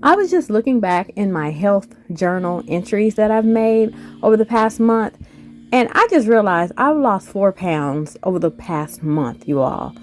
I was just looking back in my health journal entries that I've made over the past month, and I just realized I've lost 4 pounds over the past month, you all.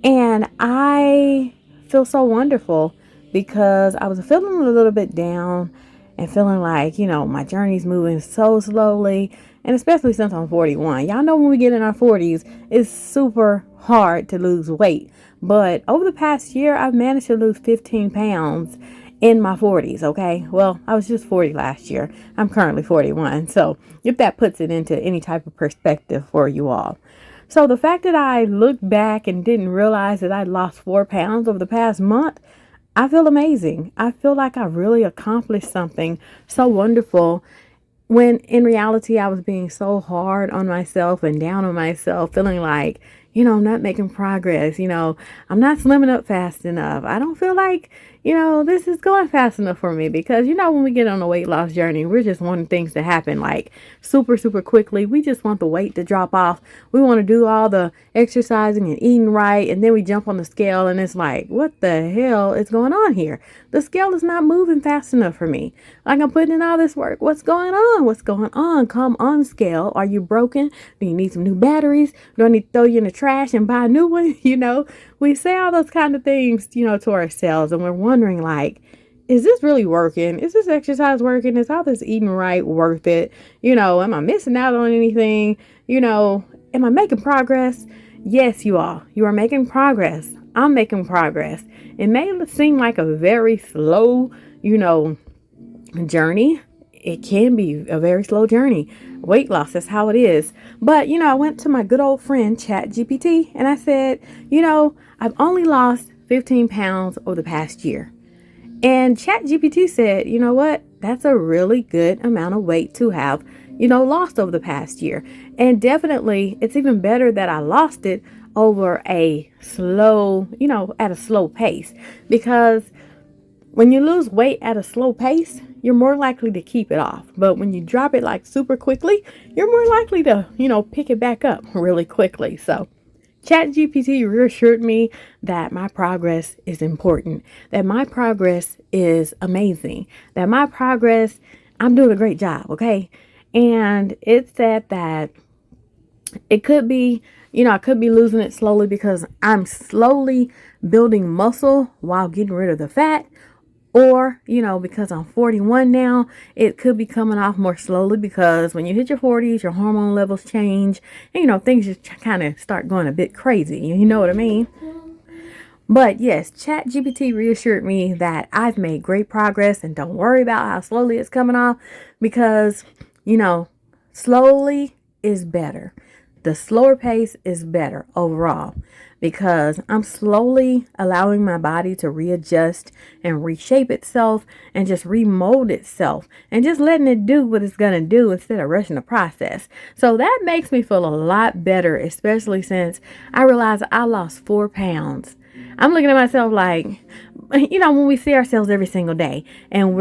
And I feel so wonderful because I was feeling a little bit down and feeling like, my journey's moving so slowly. And especially since I'm 41. Y'all know when we get in our 40s, it's super hard to lose weight. But over the past year, I've managed to lose 15 pounds in my 40s, okay? Well, I was just 40 last year. I'm currently 41. So if that puts it into any type of perspective for you all. So the fact that I looked back and didn't realize that I lost 4 pounds over the past month, I feel amazing. I feel like I really accomplished something so wonderful when in reality I was being so hard on myself and down on myself, feeling like, I'm not making progress. I'm not slimming up fast enough. I don't feel like, this is going fast enough for me because, when we get on a weight loss journey, we're just wanting things to happen like super, super quickly. We just want the weight to drop off. We want to do all the exercising and eating right. And then we jump on the scale and it's like, what the hell is going on here? The scale is not moving fast enough for me. Like I'm putting in all this work. What's going on? What's going on? Come on, scale. Are you broken? Do you need some new batteries? Do I need to throw you in the trash and buy a new one? We say all those kind of things, to ourselves, and we're wondering like, is this really working? Is this exercise working? Is all this eating right worth it? Am I missing out on anything? Am I making progress? Yes, you are. You are making progress. I'm making progress. It may seem like a very slow, journey. It can be a very slow journey. Weight loss, that's how it is. But, I went to my good old friend, ChatGPT, and I said, I've only lost 15 pounds over the past year. And ChatGPT said, you know what? That's a really good amount of weight to have, lost over the past year. And definitely, it's even better that I lost it over a slow, at a slow pace. Because when you lose weight at a slow pace, you're more likely to keep it off. But when you drop it like super quickly, you're more likely to, pick it back up really quickly. So ChatGPT reassured me that my progress is important, that my progress is amazing, that my progress, I'm doing a great job, okay? And it said that it could be, I could be losing it slowly because I'm slowly building muscle while getting rid of the fat. Or, because I'm 41 now, it could be coming off more slowly because when you hit your 40s, your hormone levels change. And, things just kind of start going a bit crazy. You know what I mean? But yes, ChatGPT reassured me that I've made great progress and don't worry about how slowly it's coming off because, slowly is better. The slower pace is better overall because I'm slowly allowing my body to readjust and reshape itself and just remold itself and just letting it do what it's going to do instead of rushing the process. So that makes me feel a lot better, especially since I realized I lost 4 pounds. I'm looking at myself like, when we see ourselves every single day and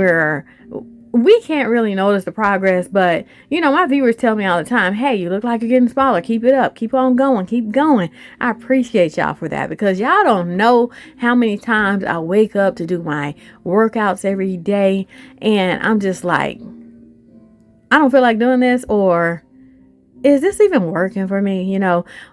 we can't really notice the progress, but my viewers tell me all the time, hey, you look like you're getting smaller. Keep it up. Keep on going. Keep going. I appreciate y'all for that because y'all don't know how many times I wake up to do my workouts every day. And I'm just like, I don't feel like doing this, or is this even working for me?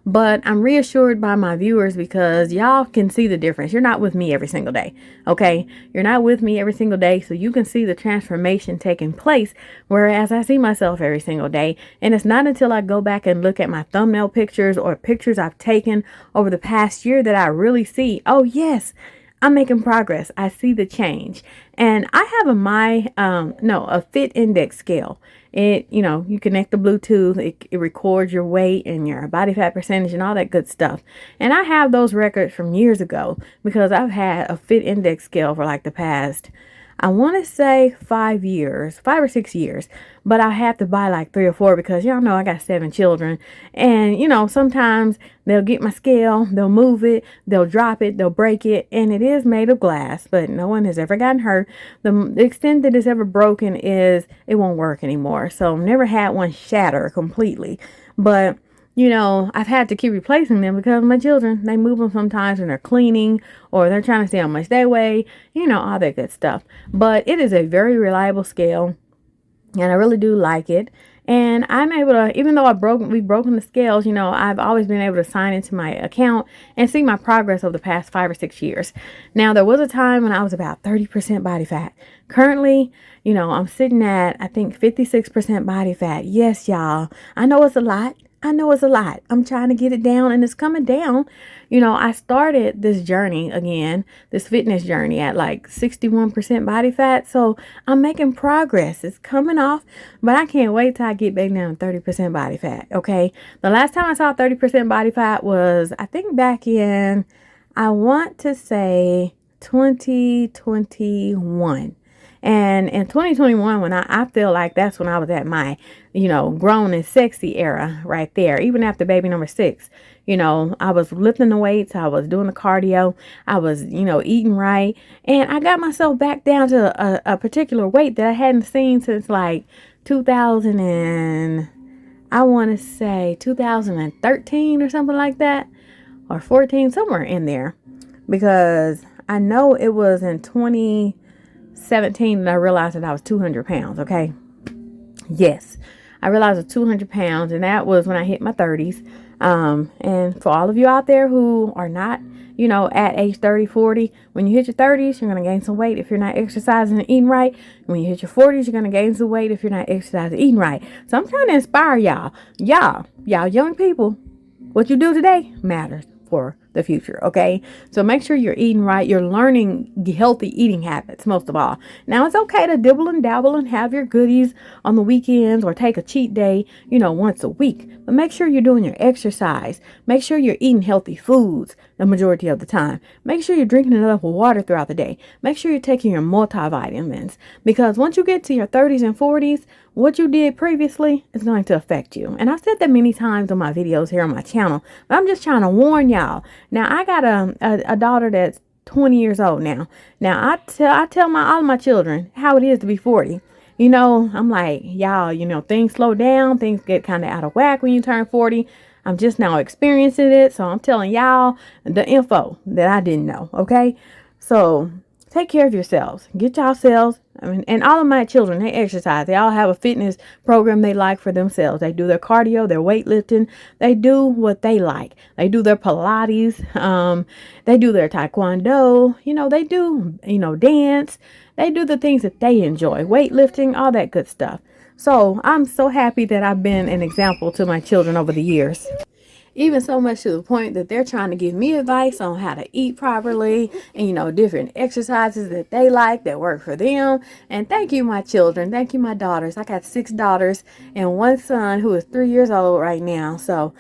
But I'm reassured by my viewers because y'all can see the difference. You're not with me every single day. Okay. You're not with me every single day. So you can see the transformation taking place. Whereas I see myself every single day. And it's not until I go back and look at my thumbnail pictures or pictures I've taken over the past year that I really see, oh yes, I'm making progress. I see the change. And I have a fit index scale. It, you connect the Bluetooth, it records your weight and your body fat percentage and all that good stuff. And I have those records from years ago because I've had a fit index scale for like the past, I want to say 5 or 6 years, but I have to buy like 3 or 4 because y'all know I got 7 children and sometimes they'll get my scale, they'll move it, they'll drop it, they'll break it, and it is made of glass, but no one has ever gotten hurt. The extent that it's ever broken is it won't work anymore. So I've never had one shatter completely, but I've had to keep replacing them because my children, they move them sometimes when they're cleaning or they're trying to see how much they weigh, all that good stuff. But it is a very reliable scale, and I really do like it. And I'm able to, even though we've broken the scales, I've always been able to sign into my account and see my progress over the past 5 or 6 years. Now, there was a time when I was about 30% body fat. Currently, I'm sitting at, I think, 56% body fat. Yes, y'all. I know it's a lot. I'm trying to get it down, and it's coming down. I started this journey again, this fitness journey, at like 61% body fat. So I'm making progress. It's coming off, but I can't wait till I get back down to 30% body fat. Okay. The last time I saw 30% body fat was, I think, back in, I want to say 2021. And in 2021, when I feel like that's when I was at my, grown and sexy era right there. Even after baby number 6, I was lifting the weights. I was doing the cardio. I was, eating right. And I got myself back down to a particular weight that I hadn't seen since like 2000 and I want to say 2013 or something like that, or 14, somewhere in there, because I know it was in 2017 that I realized that I was 200 pounds. Okay. Yes. I realized I was 200 pounds, and that was when I hit my 30s. And for all of you out there who are not, at age 30, 40, when you hit your 30s, you're going to gain some weight if you're not exercising and eating right. When you hit your 40s, you're going to gain some weight if you're not exercising and eating right. So I'm trying to inspire y'all, young people. What you do today matters for the future. Okay. So make sure you're eating right. You're learning healthy eating habits, most of all. Now, it's okay to dibble and dabble and have your goodies on the weekends or take a cheat day, once a week, but make sure you're doing your exercise. Make sure you're eating healthy foods the majority of the time. Make sure you're drinking enough water throughout the day. Make sure you're taking your multivitamins, because once you get to your 30s and 40s, what you did previously is going to affect you. And I've said that many times on my videos here on my channel, but I'm just trying to warn y'all. Now, I got a daughter that's 20 years old now. Now, I tell all my children how it is to be 40. I'm like, y'all, things slow down. Things get kind of out of whack when you turn 40. I'm just now experiencing it. So I'm telling y'all the info that I didn't know. Okay. So take care of yourselves. Get yourselves. And all of my children, they exercise. They all have a fitness program they like for themselves. They do their cardio, their weightlifting. They do what they like. They do their Pilates. They do their Taekwondo. They do, dance. They do the things that they enjoy. Weightlifting, all that good stuff. So I'm so happy that I've been an example to my children over the years. Even so much to the point that they're trying to give me advice on how to eat properly and, different exercises that they like, that work for them. And thank you, my children. Thank you, my daughters. I got 6 daughters and 1 son who is 3 years old right now. So,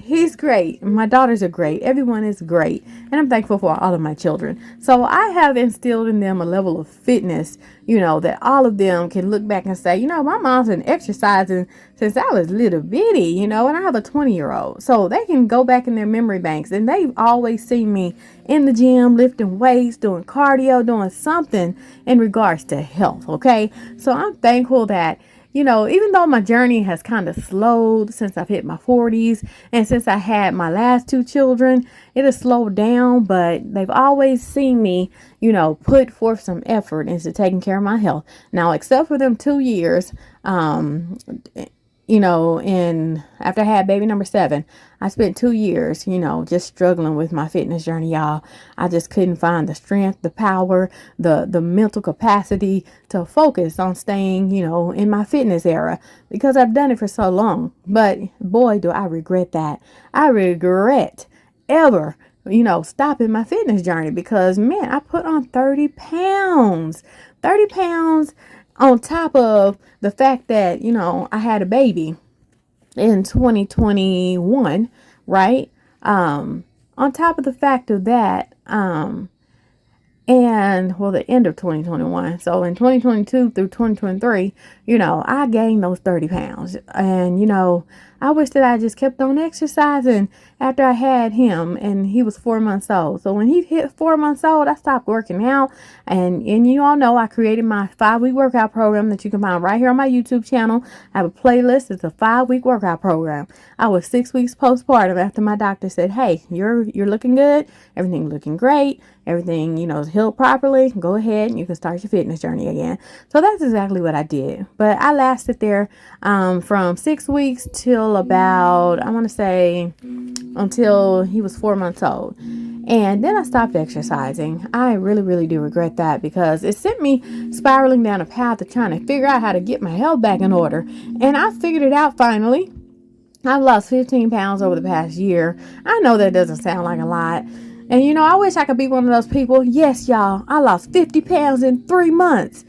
he's great. My daughters are great. Everyone is great. And I'm thankful for all of my children. So I have instilled in them a level of fitness, that all of them can look back and say, my mom's been exercising since I was little bitty, and I have a 20-year-old. So they can go back in their memory banks, and they've always seen me in the gym, lifting weights, doing cardio, doing something in regards to health. Okay. So I'm thankful that, even though my journey has kind of slowed since I've hit my 40s and since I had my last 2 children, it has slowed down, but they've always seen me, put forth some effort into taking care of my health. Now, except for them 2 years, and after I had baby number 7, I spent 2 years, just struggling with my fitness journey, y'all. I just couldn't find the strength, the power, the mental capacity to focus on staying, in my fitness era, because I've done it for so long. But boy, do I regret that. I regret ever, stopping my fitness journey, because man, I put on 30 pounds, on top of the fact that, I had a baby in 2021, right? On top of the fact of that, the end of 2021. So in 2022 through 2023, I gained those 30 pounds, and, I wish that I just kept on exercising after I had him and he was 4 months old. So when he hit 4 months old, I stopped working out. And you all know I created my 5-week workout program that you can find right here on my YouTube channel. I have a playlist. It's a 5-week workout program. I was 6 weeks postpartum after my doctor said, hey, you're looking good. Everything looking great. Everything, is healed properly. Go ahead and you can start your fitness journey again. So that's exactly what I did. But I lasted there from 6 weeks till about, I want to say, until he was 4 months old. And then I stopped exercising. I really, really do regret that because it sent me spiraling down a path of trying to figure out how to get my health back in order. And I figured it out finally. I've lost 15 pounds over the past year. I know that doesn't sound like a lot. And I wish I could be one of those people. Yes, y'all, I lost 50 pounds in 3 months.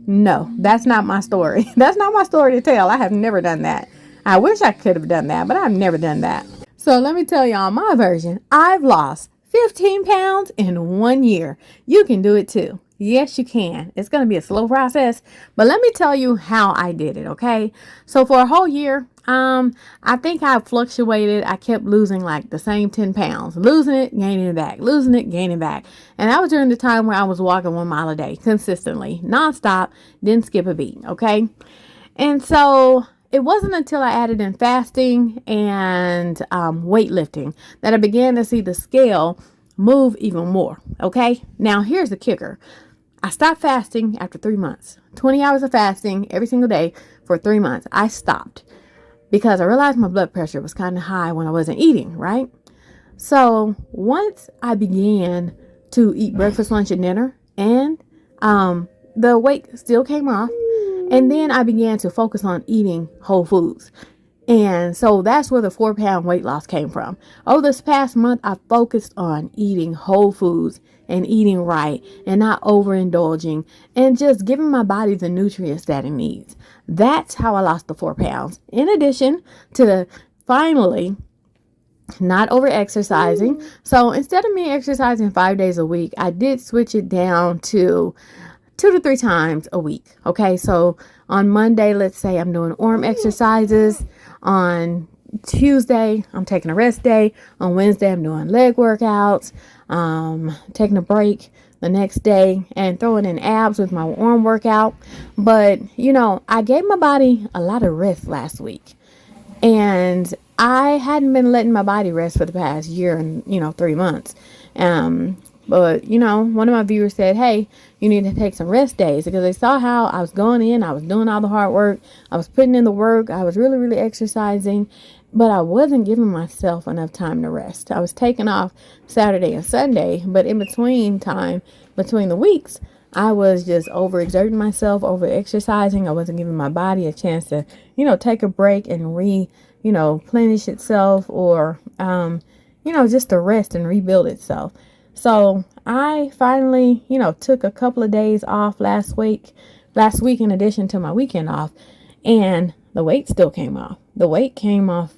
No, that's not my story. That's not my story to tell. I have never done that. I wish I could have done that, but I've never done that. So let me tell y'all my version. I've lost 15 pounds in 1 year. You can do it too. Yes, you can. It's going to be a slow process, but let me tell you how I did it, okay? So for a whole year, I think I fluctuated. I kept losing like the same 10 pounds, losing it, gaining it back, losing it, gaining back. And that was during the time where I was walking 1 mile a day consistently, nonstop, didn't skip a beat, okay? And so it wasn't until I added in fasting and weightlifting that I began to see the scale move even more. Okay. Now here's the kicker. I stopped fasting after 3 months, 20 hours of fasting every single day for 3 months. I stopped because I realized my blood pressure was kind of high when I wasn't eating, right? So once I began to eat breakfast, lunch, and dinner, and the weight still came off, and then I began to focus on eating whole foods. And so that's where the 4-pound weight loss came from. Over this past month, I focused on eating whole foods and eating right and not overindulging and just giving my body the nutrients that it needs. That's how I lost the 4 pounds. In addition to finally not over exercising. So instead of me exercising 5 days a week, I did switch it down to 2 to 3 times a week. Okay. So on Monday, let's say I'm doing arm exercises. On Tuesday, I'm taking a rest day. On Wednesday, I'm doing leg workouts, taking a break the next day and throwing in abs with my arm workout. But, I gave my body a lot of rest last week, and I hadn't been letting my body rest for the past year and, 3 months. But, one of my viewers said, hey, you need to take some rest days, because they saw how I was going in. I was doing all the hard work. I was putting in the work. I was really, really exercising, but I wasn't giving myself enough time to rest. I was taking off Saturday and Sunday, but in between the weeks, I was just overexerting myself, over exercising. I wasn't giving my body a chance to, take a break and replenish itself, or, just to rest and rebuild itself. So I finally, took a couple of days off last week in addition to my weekend off, and the weight still came off. The weight came off,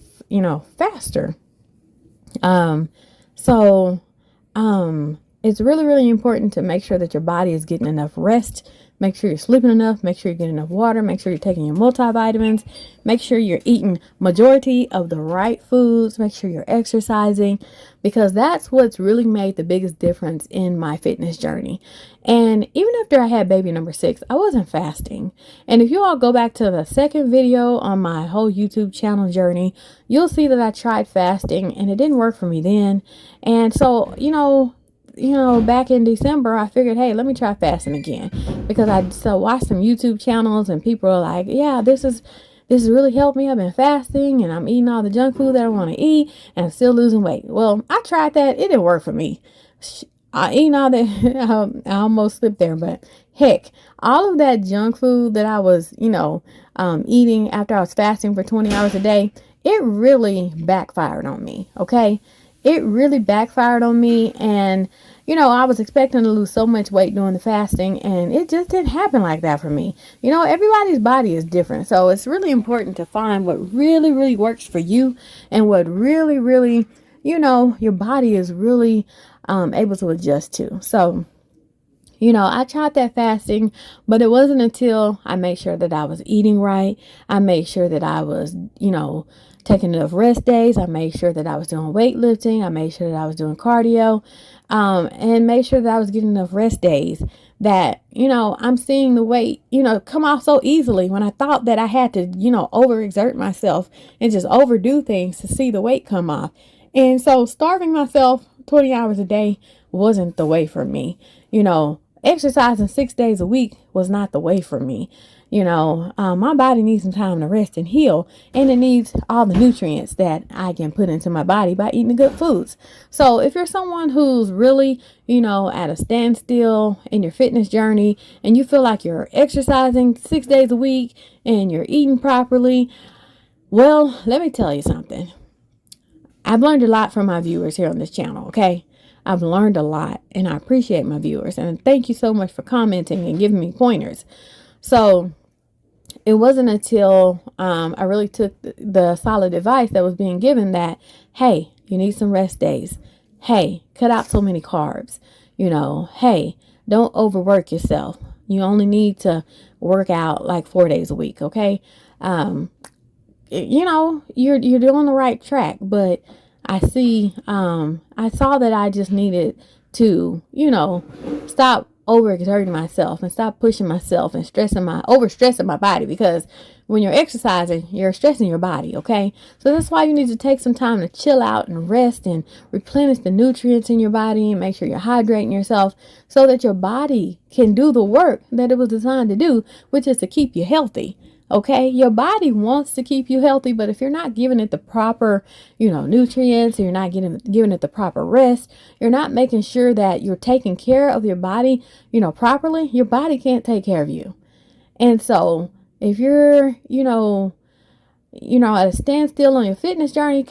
faster. So it's really, really important to make sure that your body is getting enough rest. Make sure you're sleeping enough. Make sure you're getting enough water. Make sure you're taking your multivitamins. Make sure you're eating majority of the right foods. Make sure you're exercising, because that's what's really made the biggest difference in my fitness journey. And even after I had baby number 6, I wasn't fasting. And if you all go back to the second video on my whole YouTube channel journey, you'll see that I tried fasting and it didn't work for me then. And so, back in December, I figured, hey, let me try fasting again, because I watched some YouTube channels and people are like, yeah, this has really helped me. I've been fasting and I'm eating all the junk food that I want to eat and I'm still losing weight. Well, I tried that. It didn't work for me. I eating all that. I almost slipped there, but heck, all of that junk food that I was, eating after I was fasting for 20 hours a day, it really backfired on me. Okay. It really backfired on me. And, I was expecting to lose so much weight during the fasting, and it just didn't happen like that for me. Everybody's body is different. So it's really important to find what really, really works for you, and what really, really, your body is really able to adjust to. So, I tried that fasting, but it wasn't until I made sure that I was eating right. I made sure that I was, taking enough rest days. I made sure that I was doing weightlifting. I made sure that I was doing cardio, and made sure that I was getting enough rest days. That, I'm seeing the weight, come off so easily when I thought that I had to, overexert myself and just overdo things to see the weight come off. And so starving myself 20 hours a day wasn't the way for me. Exercising 6 days a week was not the way for me. My body needs some time to rest and heal, and it needs all the nutrients that I can put into my body by eating the good foods. So if you're someone who's really, at a standstill in your fitness journey, and you feel like you're exercising 6 days a week and you're eating properly, well, let me tell you something. I've learned a lot from my viewers here on this channel, okay? I've learned a lot, and I appreciate my viewers. And thank you so much for commenting and giving me pointers. So it wasn't until I really took the solid advice that was being given that, hey, you need some rest days. Hey, cut out so many carbs. Hey, don't overwork yourself. You only need to work out like 4 days a week, okay? You're doing the right track, but I saw that I just needed to, stop overexerting myself and stop pushing myself and overstressing my body, because when you're exercising, you're stressing your body. Okay. So that's why you need to take some time to chill out and rest and replenish the nutrients in your body and make sure you're hydrating yourself so that your body can do the work that it was designed to do, which is to keep you healthy. Okay, your body wants to keep you healthy, but if you're not giving it the proper, nutrients, you're not giving it the proper rest, you're not making sure that you're taking care of your body, properly, your body can't take care of you. And so if you're, at a standstill on your fitness journey,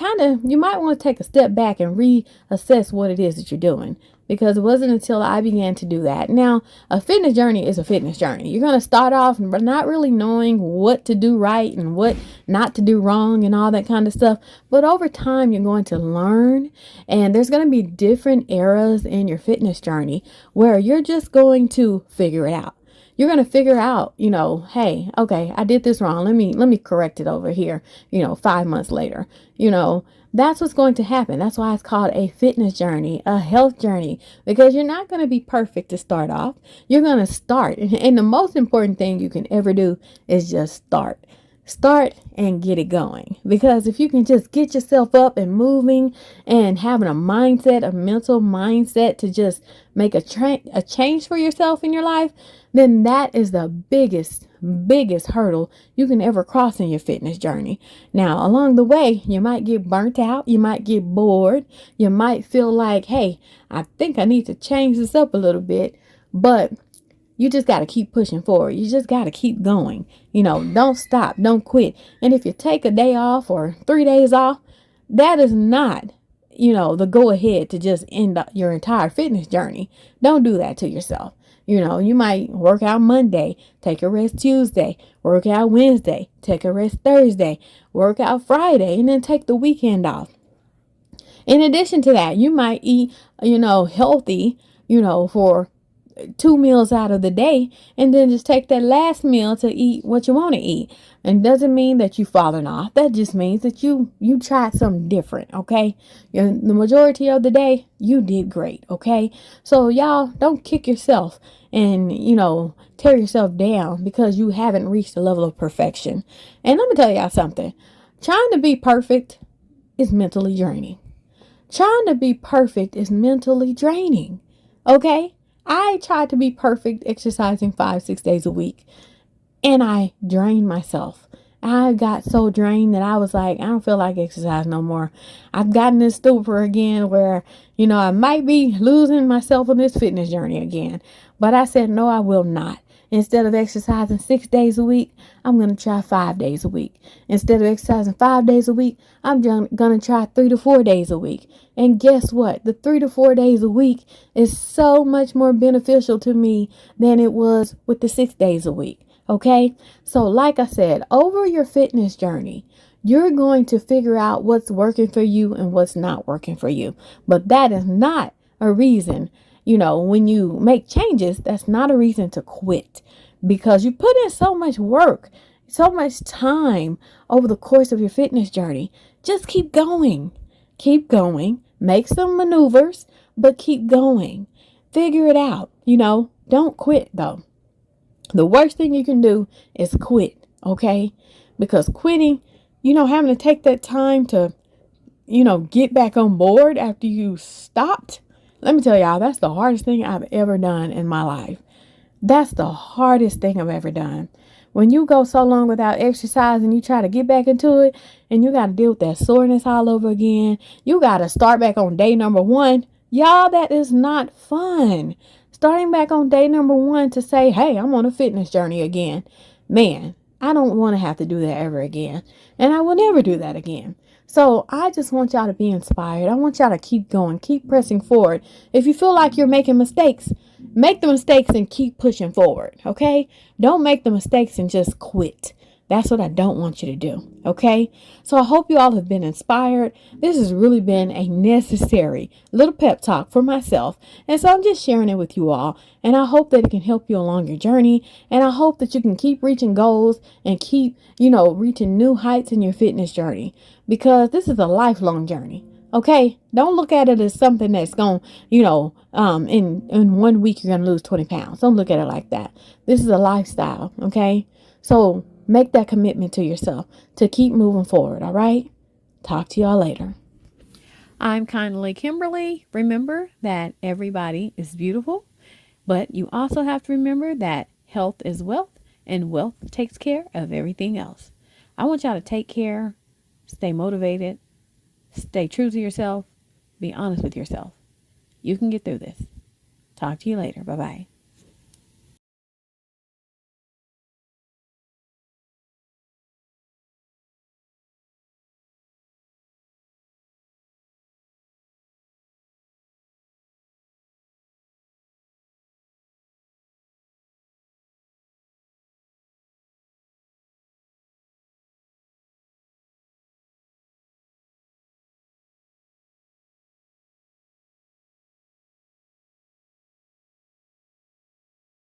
you might want to take a step back and reassess what it is that you're doing. Because it wasn't until I began to do that. Now, a fitness journey is a fitness journey. You're going to start off not really knowing what to do right and what not to do wrong and all that kind of stuff. But over time, you're going to learn. And there's going to be different eras in your fitness journey where you're just going to figure it out. You're going to figure out, hey, okay, I did this wrong. Let me correct it over here, 5 months later, That's what's going to happen. That's why it's called a fitness journey, a health journey, because you're not going to be perfect to start off. You're going to start. And the most important thing you can ever do is just start. Start and get it going. Because if you can just get yourself up and moving and having a mental mindset to just make a change for yourself in your life, then that is the biggest hurdle you can ever cross in your fitness journey. Now, along the way, you might get burnt out. You might get bored. You might feel like, hey, I think I need to change this up a little bit. But you just got to keep pushing forward. You just got to keep going. Don't stop. Don't quit. And if you take a day off or 3 days off, that is not, the go ahead to just end up your entire fitness journey. Don't do that to yourself. You might work out Monday, take a rest Tuesday, work out Wednesday, take a rest Thursday, work out Friday, and then take the weekend off. In addition to that, you might eat, healthy, for 2 meals out of the day, and then just take that last meal to eat what you want to eat. And doesn't mean that you've fallen off. That just means that you tried something different. Okay. The majority of the day, you did great. Okay. So y'all don't kick yourself and, tear yourself down because you haven't reached the level of perfection. And let me tell y'all something. Trying to be perfect is mentally draining. Trying to be perfect is mentally draining. Okay. I tried to be perfect exercising 5-6 days a week, and I drained myself. I got so drained that I was like, I don't feel like exercise no more. I've gotten this stupor again where, I might be losing myself on this fitness journey again. But I said, no, I will not. Instead of exercising 6 days a week, I'm going to try 5 days a week. Instead of exercising 5 days a week, I'm going to try 3 to 4 days a week. And guess what? The 3 to 4 days a week is so much more beneficial to me than it was with the 6 days a week. Okay? So like I said, over your fitness journey, you're going to figure out what's working for you and what's not working for you. But that is not a reason. When you make changes, that's not a reason to quit, because you put in so much work, so much time over the course of your fitness journey. Just keep going. Keep going. Make some maneuvers, but keep going. Figure it out. Don't quit though. The worst thing you can do is quit, okay? Because quitting, having to take that time to, get back on board after you stopped. Let me tell y'all, that's the hardest thing I've ever done in my life. That's the hardest thing I've ever done. When you go so long without exercise and you try to get back into it and you got to deal with that soreness all over again, you got to start back on day number 1. Y'all, that is not fun. Starting back on day number 1 to say, hey, I'm on a fitness journey again. Man, I don't want to have to do that ever again. And I will never do that again. So I just want y'all to be inspired. I want y'all to keep going, keep pressing forward. If you feel like you're making mistakes, make the mistakes and keep pushing forward, okay? Don't make the mistakes and just quit. That's what I don't want you to do, okay? So I hope you all have been inspired. This has really been a necessary little pep talk for myself. And so I'm just sharing it with you all. And I hope that it can help you along your journey. And I hope that you can keep reaching goals and keep, reaching new heights in your fitness journey. Because this is a lifelong journey. Okay, don't look at it as something that's going, in 1 week you're going to lose 20 pounds. Don't look at it like that. This is a lifestyle. Okay, so make that commitment to yourself to keep moving forward. All right, talk to y'all later. I'm kindly Kimberly. Remember that everybody is beautiful, but you also have to remember that health is wealth and wealth takes care of everything else. I want y'all to take care, stay motivated, stay true to yourself. Be honest with yourself. You can get through this. Talk to you later. Bye-bye.